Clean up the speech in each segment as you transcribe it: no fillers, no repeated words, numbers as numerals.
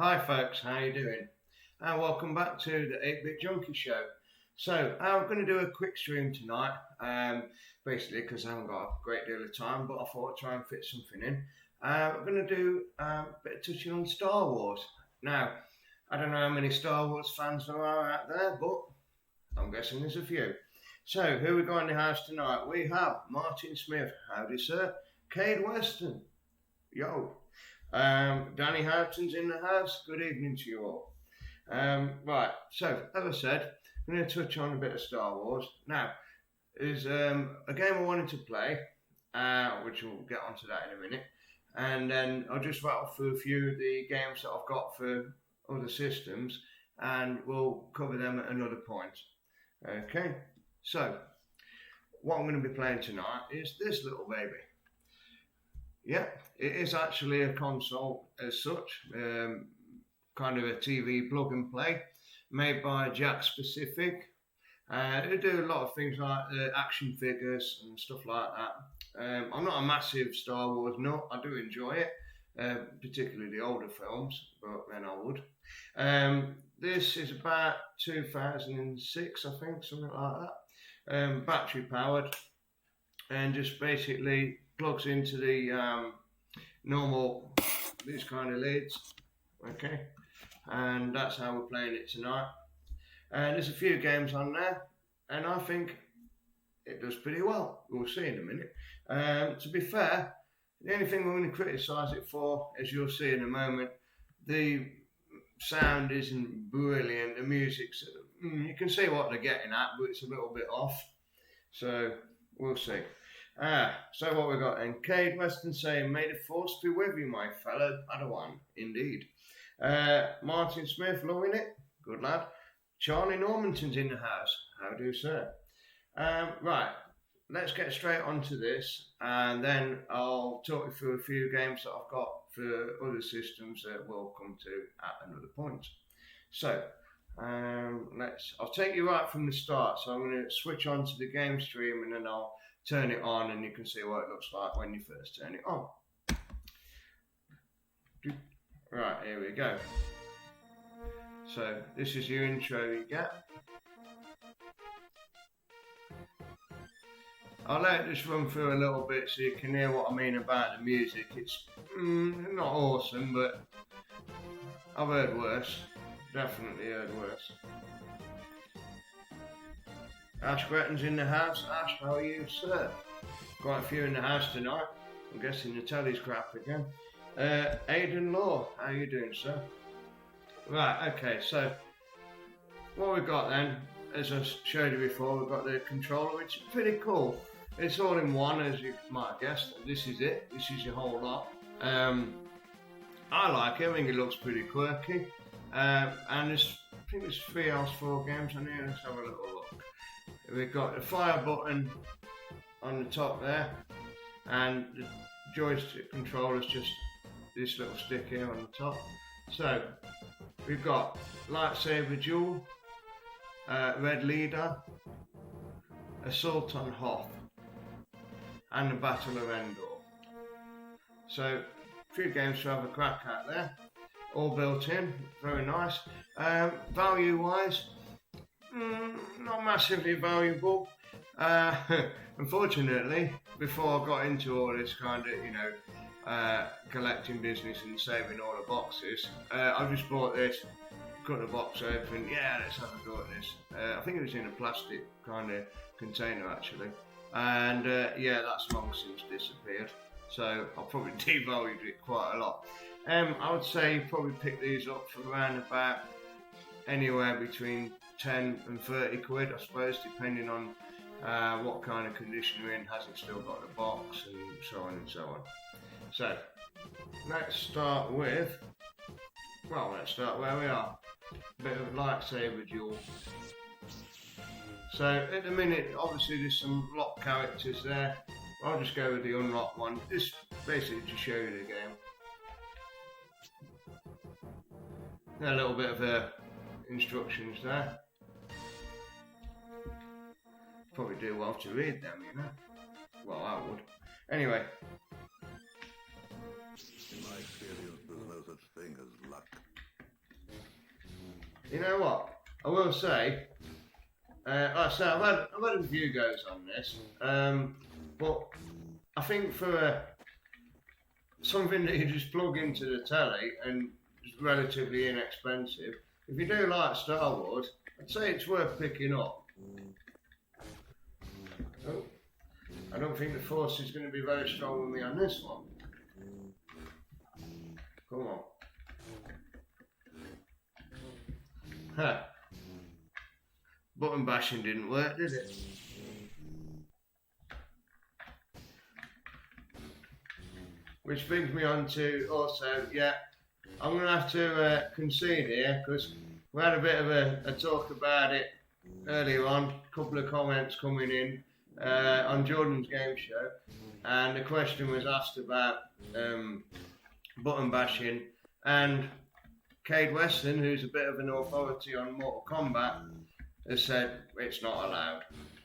Hi folks, how you doing? And welcome back to the 8-Bit Junkie Show. So I'm going to do a quick stream tonight, basically because I haven't got a great deal of time, but I thought I'd try and fit something in. I'm going to do a bit of touching on Star Wars. Now, I don't know how many Star Wars fans there are out there, but I'm guessing there's a few. So who we got in the house tonight? We have Martin Smith, howdy sir. Cade Weston, yo. Danny Houghton's in the house. Good evening to you all. Right, so as I said, I'm going to touch on a bit of Star Wars. Now, there's a game I wanted to play, which we'll get onto that in a minute. And then I'll just rattle through a few of the games that I've got for other systems, and we'll cover them at another point. Okay, so what I'm going to be playing tonight is this little baby. Yeah, it is actually a console as such, kind of a TV plug and play, made by Jakks Pacific. They do a lot of things like action figures and stuff like that. I'm not a massive Star Wars nut. I do enjoy it, particularly the older films, but then I would. This is about 2006, I think, something like that. Battery powered, and just basically plugs into the normal, these kind of lids, okay, and that's how we're playing it tonight. And there's a few games on there, and I think it does pretty well. We'll see in a minute. To be fair, the only thing I'm going to criticise it for, as you'll see in a moment, the sound isn't brilliant. The music's, you can see what they're getting at, but it's a little bit off. So we'll see. So what we got then? Cade Weston saying, "May the force be with you, my fellow Padawan." Indeed. Martin Smith, loving it. Good lad. Charlie Normanton's in the house. How do, sir? Right, let's get straight onto this, and then I'll talk you through a few games that I've got for other systems that we'll come to at another point. So, I'll take you right from the start. So I'm going to switch on to the game stream, and then I'll turn it on, and you can see what it looks like when you first turn it on. Right, here we go. So this is your intro you get. I'll let it just run through a little bit so you can hear what I mean about the music. It's not awesome, but I've heard worse. Definitely heard worse. Ash Gretton's in the house. Ash, how are you, sir? Quite a few in the house tonight. I'm guessing the telly's crap again. Aidan Law, how are you doing, sir? Right, okay, so what we've got then, as I showed you before, we've got the controller, which is pretty cool. It's all in one, as you might have guessed. This is it. This is your whole lot. I like it. I think it looks pretty quirky. And there's, I think there's 3 hours 4 games on here. Let's have a little look. We've got the fire button on the top there, and the joystick controller is just this little stick here on the top. So we've got lightsaber duel, red leader, assault on Hoth, and the battle of Endor. So a few games to have a crack at there, all built in, very nice. Value wise, not massively valuable. Unfortunately, before I got into all this kind of, collecting business and saving all the boxes, I just bought this, cut the box open, yeah, let's have a go at this. I think it was in a plastic kind of container actually, and yeah, that's long since disappeared, so I'll probably devalued it quite a lot. I would say probably pick these up for around about anywhere between 10 and 30 quid, I suppose, depending on what kind of condition you're in. Has it still got the box, and so on and so on. So let's start where we are. A bit of lightsaber duel. So at the minute, obviously there's some locked characters there. I'll just go with the unlocked one, just basically to show you the game. A little bit of instructions there. Probably do well to read them, you know. Well, I would. Anyway. In my experience, there's no such thing as luck. You know what? I will say, like I say, I've had a few goes on this, but I think for something that you just plug into the telly and is relatively inexpensive, if you do like Star Wars, I'd say it's worth picking up. Oh, I don't think the Force is going to be very strong with me on this one. Come on. Huh. Button bashing didn't work, did it? Which brings me on to also, yeah, I'm going to have to concede here because we had a bit of a talk about it earlier on, a couple of comments coming in on Jordan's game show, and the question was asked about button bashing, and Cade Weston, who's a bit of an authority on Mortal Kombat, has said it's not allowed.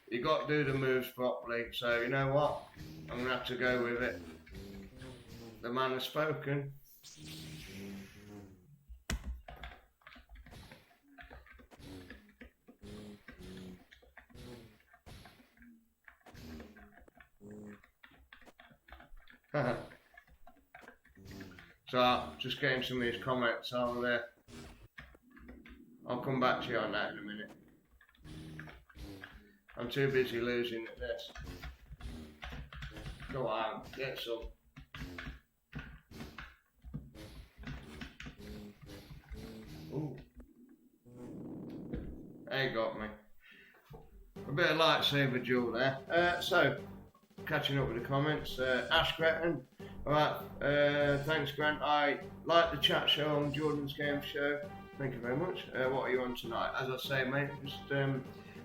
You got to do the moves properly, so you know what? I'm going to have to go with it. The man has spoken. So, just getting some of his comments. I'll come back to you on that in a minute. I'm too busy losing at this. Go on, get some. Ooh. They got me. A bit of lightsaber duel there. So, catching up with the comments. Ash Gretton. Alright, thanks Grant. I like the chat show on Jordan's game show. Thank you very much. What are you on tonight? As I say, mate, just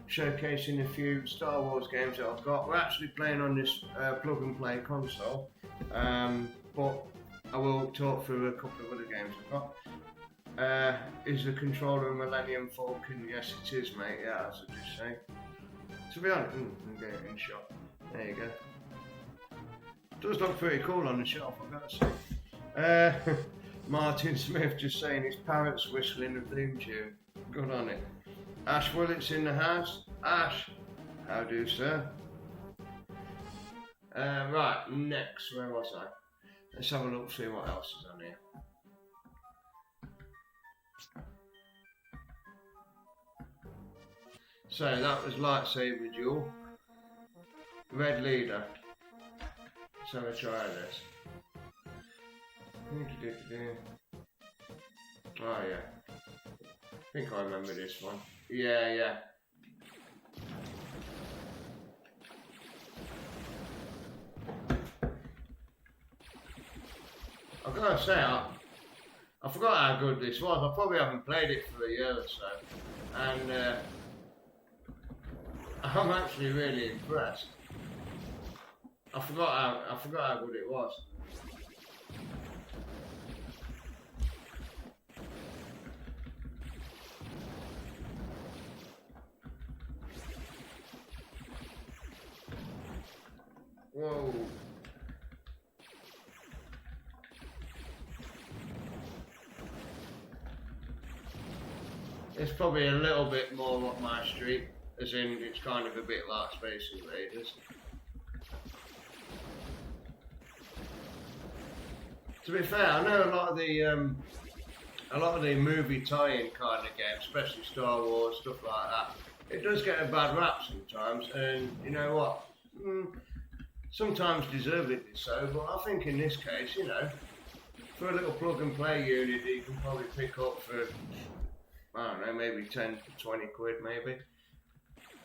showcasing a few Star Wars games that I've got. We're actually playing on this plug and play console, but I will talk through a couple of other games I've got. Is the controller a Millennium Falcon? Yes, it is, mate. Yeah, as I just say. To be honest, I'm getting it in shot. There you go. Does look pretty cool on the shelf, I've got to say. Martin Smith just saying his parrots whistling the theme tune. Good on it. Ash Willett's in the house. Ash, how do, sir? Right, next, where was I? Let's have a look, see what else is on here. So that was lightsaber duel. Red leader. Let's have a try of this. Oh yeah. I think I remember this one. Yeah. I've got to say, I forgot how good this was. I probably haven't played it for a year or so. And I'm actually really impressed. I forgot how good it was. Whoa. It's probably a little bit more up my street, as in it's kind of a bit like Space Invaders. To be fair, I know a lot of the movie tie-in kind of games, especially Star Wars, stuff like that. It does get a bad rap sometimes, and you know what? Sometimes deservedly so, but I think in this case, you know, for a little plug and play unit that you can probably pick up for, I don't know, maybe 10 to 20 quid maybe.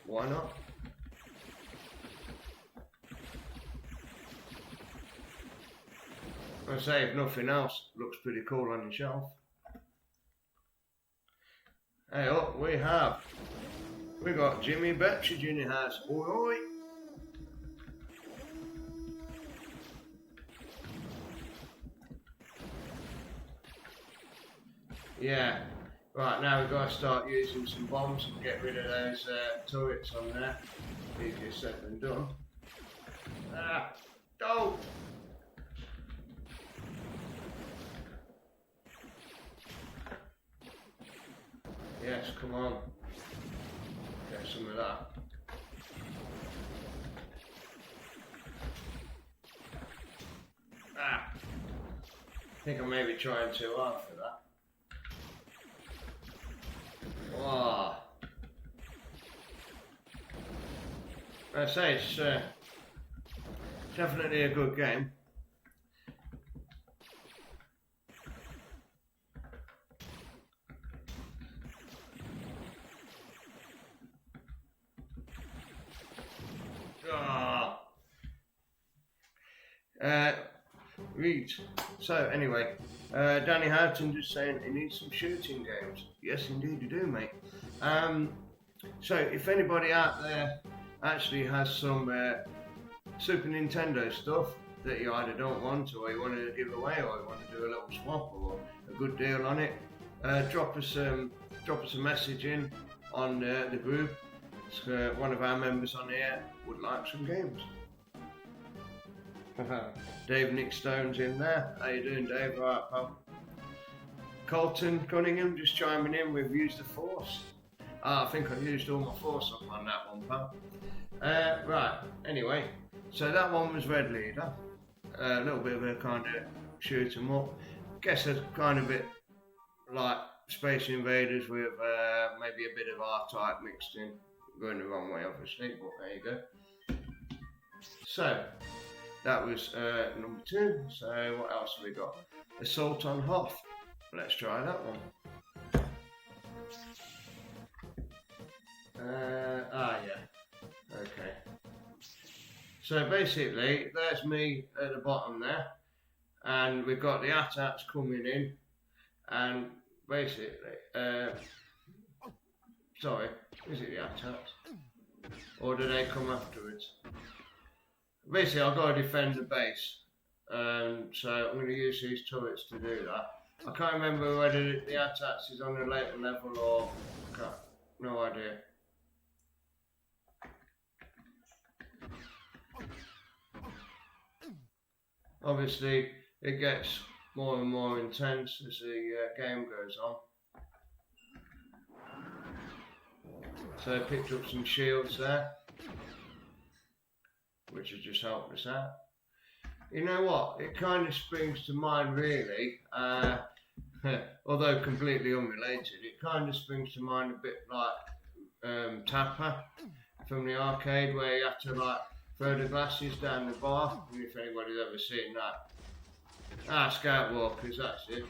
Why not? I say, if nothing else, looks pretty cool on the shelf. Hey, up we got Jimmy Betridge in the house. Oi. Yeah. Right, now we've got to start using some bombs and get rid of those turrets on there. Easier said than done. Go! Yes, come on. Get some of that. Ah! I think I may be trying too hard for that. Wow. I say it's definitely a good game. Ah. Read. So anyway, Danny Houghton just saying he needs some shooting games. Yes, indeed you do, mate. So if anybody out there actually has some Super Nintendo stuff that you either don't want or you want to give away or you want to do a little swap or a good deal on it, drop us a message in on the group. One of our members on here would like some games. Dave Nick Stone's in there. How you doing, Dave? Right, pal. Colton Cunningham just chiming in. We've used the force. I think I used all my force up on that one, pal. Right. Anyway, so that one was Red Leader. A little bit of a kind of shoot 'em up. Guess a kind of bit like Space Invaders with maybe a bit of R-Type mixed in. Going the wrong way, obviously, but there you go. So that was number 2. So what else have we got? Assault on Hoth. Let's try that one. Yeah. Okay. So basically, there's me at the bottom there, and we've got the AT-ATs coming in, and basically, sorry, is it the AT-ATs? Or do they come afterwards? Basically, I've got to defend the base, so I'm going to use these turrets to do that. I can't remember whether the AT-ATs is on a later level or... no idea. Obviously, it gets more and more intense as the game goes on. So I picked up some shields there, which has just helped us out. You know what? It kind of springs to mind, really, although completely unrelated. It kind of springs to mind a bit like Tapper from the arcade, where you have to like throw the glasses down the bar. I mean, if anybody's ever seen that. Scout Walkers, that's it.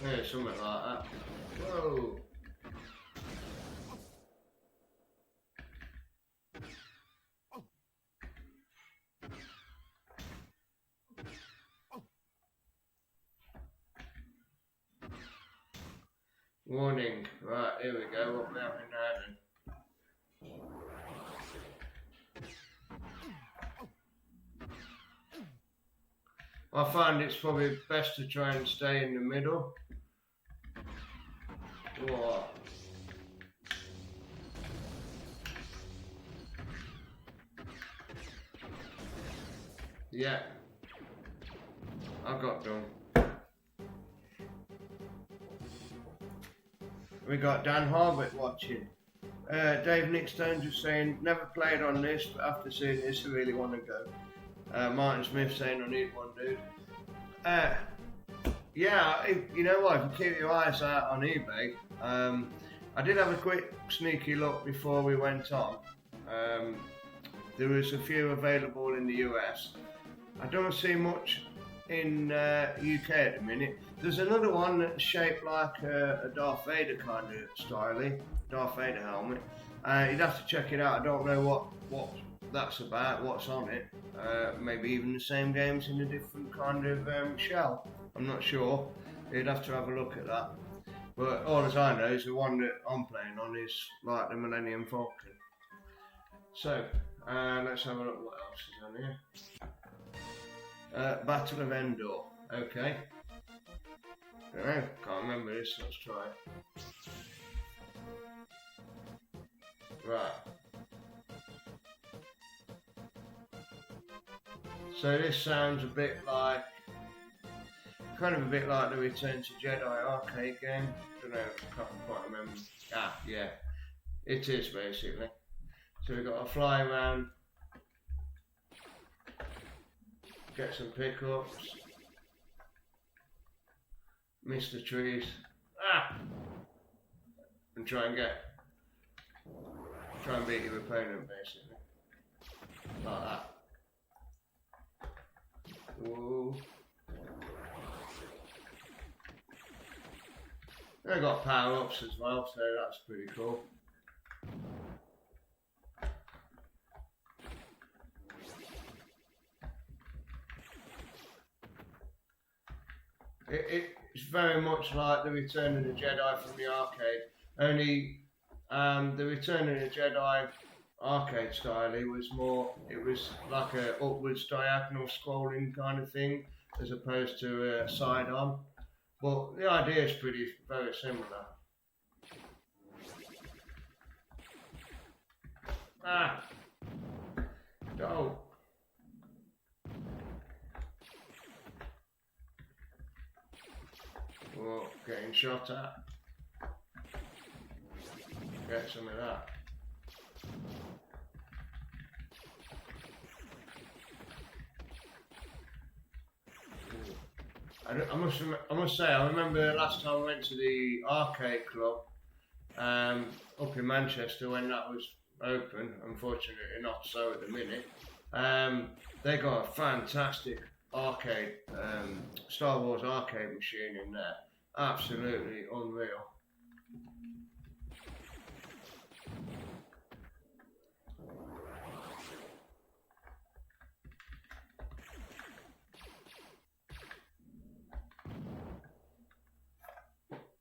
Yeah, something like that. Whoa. Warning. Right, here we go. What we having now then? I find it's probably best to try and stay in the middle. Whoa. Yeah. I got done. We got Dan Harbutt watching. Dave Nickstone just saying, never played on this, but after seeing this, I really want to go. Martin Smith saying, I need one, dude. Yeah, you know what, if you keep your eyes out on eBay, I did have a quick sneaky look before we went on. There was a few available in the US. I don't see much in UK at the minute. There's another one that's shaped like a Darth Vader kind of style, Darth Vader helmet. You'd have to check it out. I don't know what that's about, what's on it. Maybe even the same games in a different kind of shell. I'm not sure. You'd have to have a look at that. But all as I know is the one that I'm playing on is like the Millennium Falcon. So, let's have a look what else is on here. Battle of Endor. Okay. I don't know, can't remember this, let's try it. Right. So this sounds a bit like kind of a bit like the Return to Jedi arcade game. Don't know, can't quite remember. Ah, yeah, it is basically. So we've got to fly around, get some pickups, miss the trees, and try and beat your opponent basically, like that. Whoa. They've got power-ups as well, so that's pretty cool. It's very much like the Return of the Jedi from the arcade, only the Return of the Jedi arcade style, it was like a upwards diagonal scrolling kind of thing, as opposed to a side-on. But the idea is very similar. Go. Oh, getting shot at. Get some of that. I must say, I remember last time I went to the arcade club up in Manchester when that was open. Unfortunately, not so at the minute. They got a fantastic arcade, Star Wars arcade machine in there. Absolutely unreal.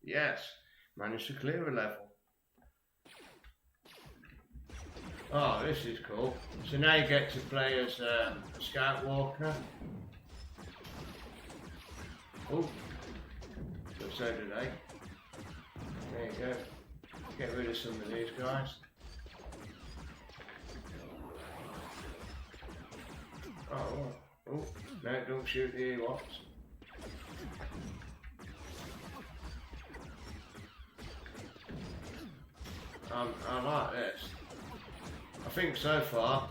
Yes, managed to clear a level. Oh, this is cool. So now you get to play as a Scout Walker. Oh, but so do they. There you go. Get rid of some of these guys. Oh, no, don't shoot the Ewoks. I like this. I think so far,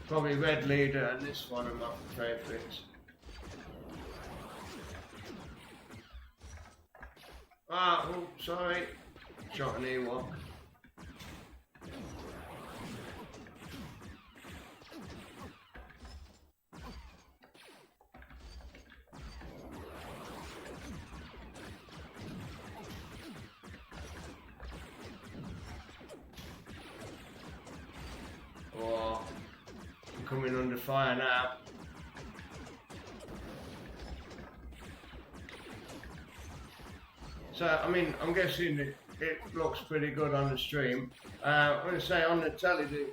probably Red Leader and this one are my favourites. Oh, sorry. Shot an Ewok. Coming under fire now. So, I mean, I'm guessing it looks pretty good on the stream. I'm going to say on the telly, the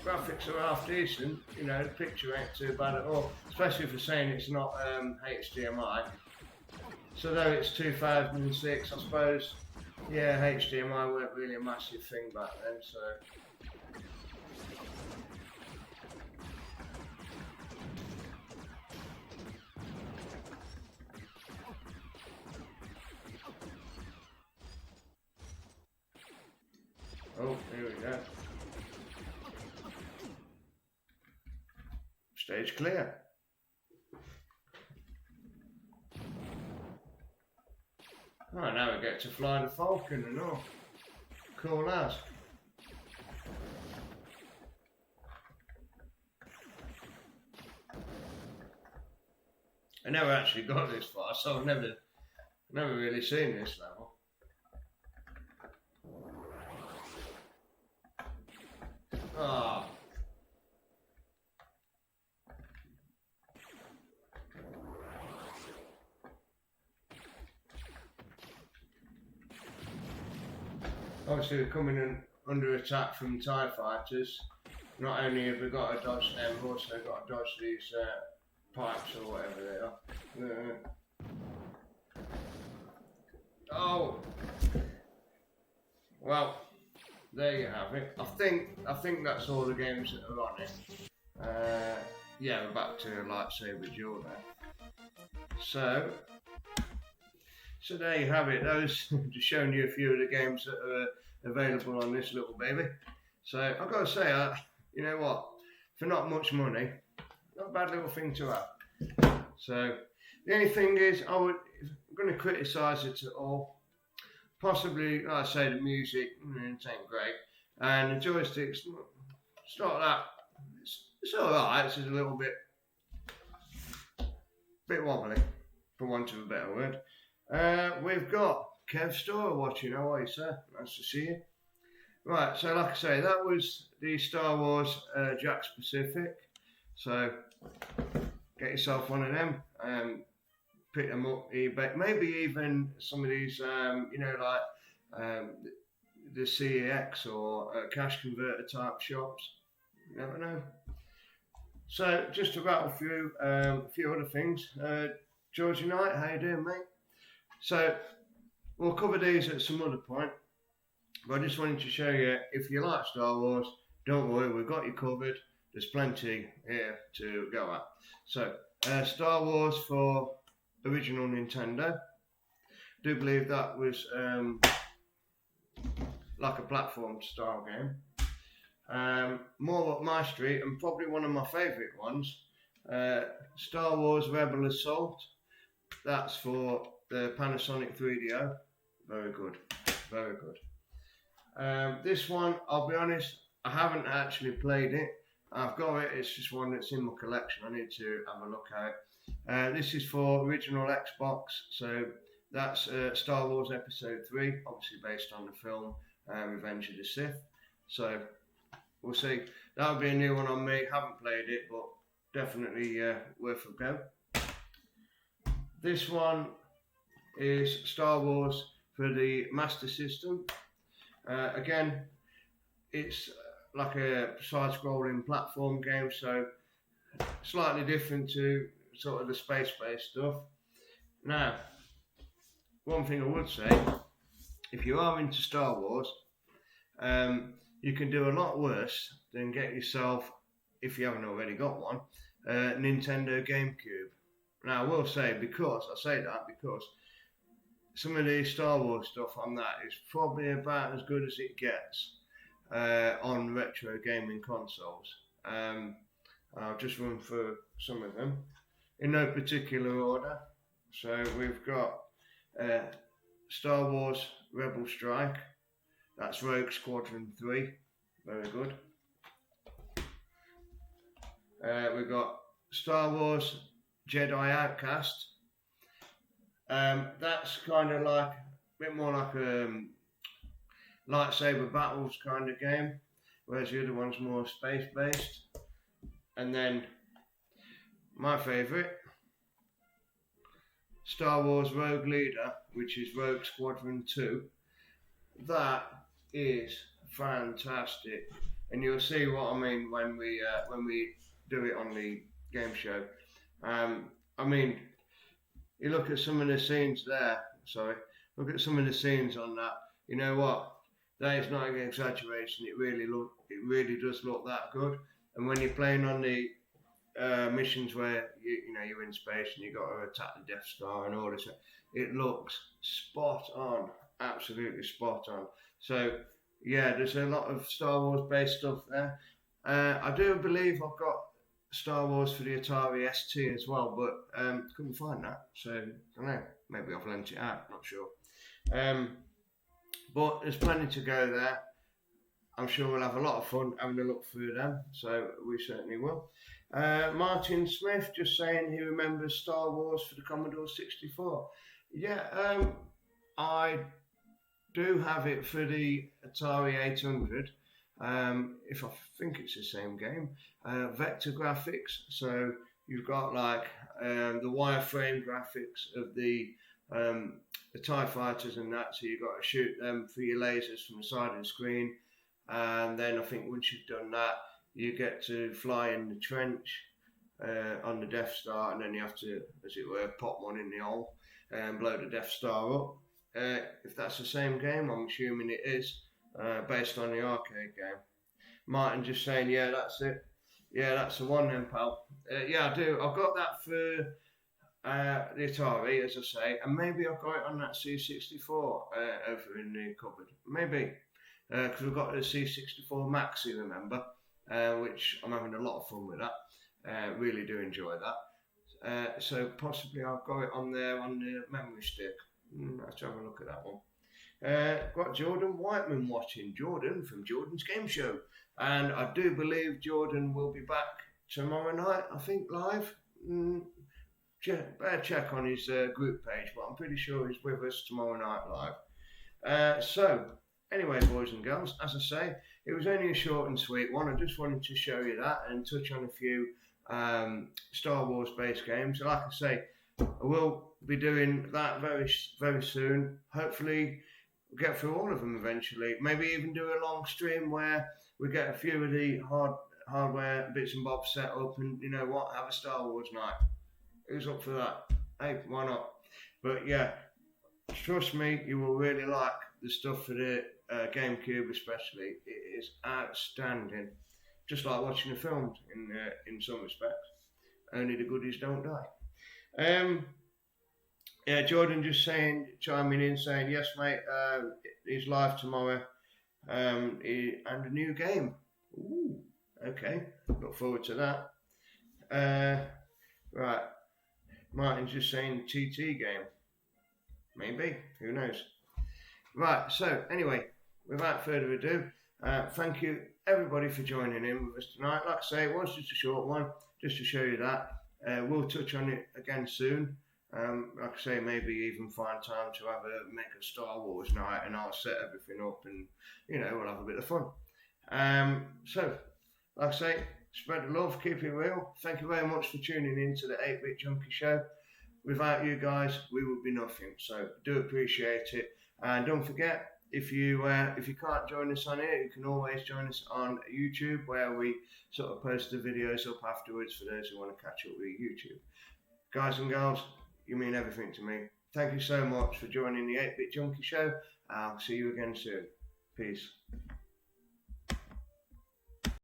graphics are half decent. You know, the picture ain't too bad at all, especially for saying it's not HDMI. So though it's 2006, I suppose, yeah, HDMI weren't really a massive thing back then, so. Oh, here we go. Stage clear. Oh, now we get to fly the Falcon and all. Cool as. I never actually got this far, so I've never really seen this level. Ah. Obviously, we're coming in under attack from TIE fighters. Not only have we got to dodge them, we've also got to dodge these pipes or whatever they are. Oh! Well, there you have it. I think that's all the games that are on it. Yeah, we're back to lightsaber duel there. So there you have it. Those just showing you a few of the games that are available on this little baby. So I've got to say, you know what? For not much money, not a bad little thing to have. So the only thing is, if I'm going to criticise it at all, possibly, like I say, the music, it ain't great, and the joysticks, it's not that. It's all right. It's just a little bit wobbly, for want of a better word. We've got Kev Store watching. How are you, sir? Nice to see you. Right, so like I say, that was the Star Wars Jack's Pacific. So get yourself one of them. Pick them up, eBay. Maybe even some of these, like the CEX or cash converter type shops. You never know. So just to rattle through a few other things. Georgie Knight, how you doing, mate? So we'll cover these at some other point. But I just wanted to show you, if you like Star Wars, don't worry, we've got you covered. There's plenty here to go at. So Star Wars for original Nintendo. I do believe that was like a platform style game. More up my street, and probably one of my favourite ones, Star Wars Rebel Assault. That's for the Panasonic 3DO. Very good, very good. This one, I'll be honest, I haven't actually played it. I've got it, it's just one that's in my collection. I need to have a look at it. This is for original Xbox, so that's Star Wars Episode 3, obviously based on the film Revenge of the Sith. So we'll see. That'll be a new one on me. Haven't played it, but definitely worth a go. This one is Star Wars for the Master System. Again, it's like a side-scrolling platform game, so slightly different to sort of the space-based stuff. Now, one thing I would say, if you are into Star Wars, you can do a lot worse than get yourself, if you haven't already got one, Nintendo GameCube. Now, I will say, because some of the Star Wars stuff on that is probably about as good as it gets on retro gaming consoles. I'll just run through some of them in no particular order. So we've got Star Wars Rebel Strike. That's Rogue Squadron 3. Very good. We've got Star Wars Jedi Outcast. That's kind of like a bit more like a lightsaber battles kind of game, whereas the other one's more space based. And then my favourite, Star Wars Rogue Leader, which is Rogue Squadron 2. That is fantastic, and you'll see what I mean when we do it on the game show. I mean, you look at some of the scenes there. Look at some of the scenes on that. You know what? That is not an exaggeration. It really does look that good. And when you're playing on the missions where you're in space and you got to attack the Death Star and all this, it looks spot on, absolutely spot on. So yeah, there's a lot of Star Wars based stuff there. I do believe I've got Star Wars for the Atari ST as well, but couldn't find that. So I don't know, maybe I've lent it out, not sure. But there's plenty to go there. I'm sure we'll have a lot of fun having a look through them, so we certainly will. Martin Smith just saying he remembers Star Wars for the Commodore 64. Yeah, I do have it for the Atari 800. If I think it's the same game. Vector graphics, so you've got like the wireframe graphics of the TIE fighters and that, so you've got to shoot them for your lasers from the side of the screen, and then I think once you've done that, you get to fly in the trench on the Death Star, and then you have to, as it were, pop one in the hole and blow the Death Star up. If that's the same game, I'm assuming it is, based on the arcade game. Martin just saying, yeah, that's it. Yeah, that's the one then, pal. Yeah, I do. I've got that for, the Atari, as I say, and maybe I've got it on that C64 over in the cupboard. Maybe, because we've got the C64 Maxi, remember, which I'm having a lot of fun with that. Really do enjoy that. So possibly I've got it on there on the memory stick. Let's have a look at that one. Got Jordan Whiteman watching, Jordan from Jordan's Game Show. And I do believe Jordan will be back tomorrow night, I think, live. Better check on his group page, but I'm pretty sure he's with us tomorrow night live. So, anyway, boys and girls, as I say, it was only a short and sweet one. I just wanted to show you that and touch on a few Star Wars based games. Like I say, I will be doing that very, very soon. Hopefully, we'll get through all of them eventually. Maybe even do a long stream where we get a few of the hardware bits and bobs set up, and you know what, have a Star Wars night. Who's up for that? Hey, why not? But yeah, trust me, you will really like the stuff for the GameCube, especially. It is outstanding, just like watching a film in some respects. Only the goodies don't die. Yeah, Jordan just chiming in, saying yes, mate. He's live tomorrow, and a new game. Ooh, okay, look forward to that. Right. Martin's just saying TT game. Maybe, who knows. Right, so anyway, without further ado, thank you everybody for joining in with us tonight. Like I say, it was just a short one, just to show you that. We'll touch on it again soon. Like I say, maybe even find time to make a Star Wars night, and I'll set everything up, and you know, we'll have a bit of fun. So, like I say, spread the love, keep it real. Thank you very much for tuning in to the 8-Bit Junkie Show. Without you guys, we would be nothing. So do appreciate it. And don't forget, if you can't join us on here, you can always join us on YouTube, where we sort of post the videos up afterwards for those who want to catch up with YouTube. Guys and girls, you mean everything to me. Thank you so much for joining the 8-Bit Junkie Show. I'll see you again soon. Peace.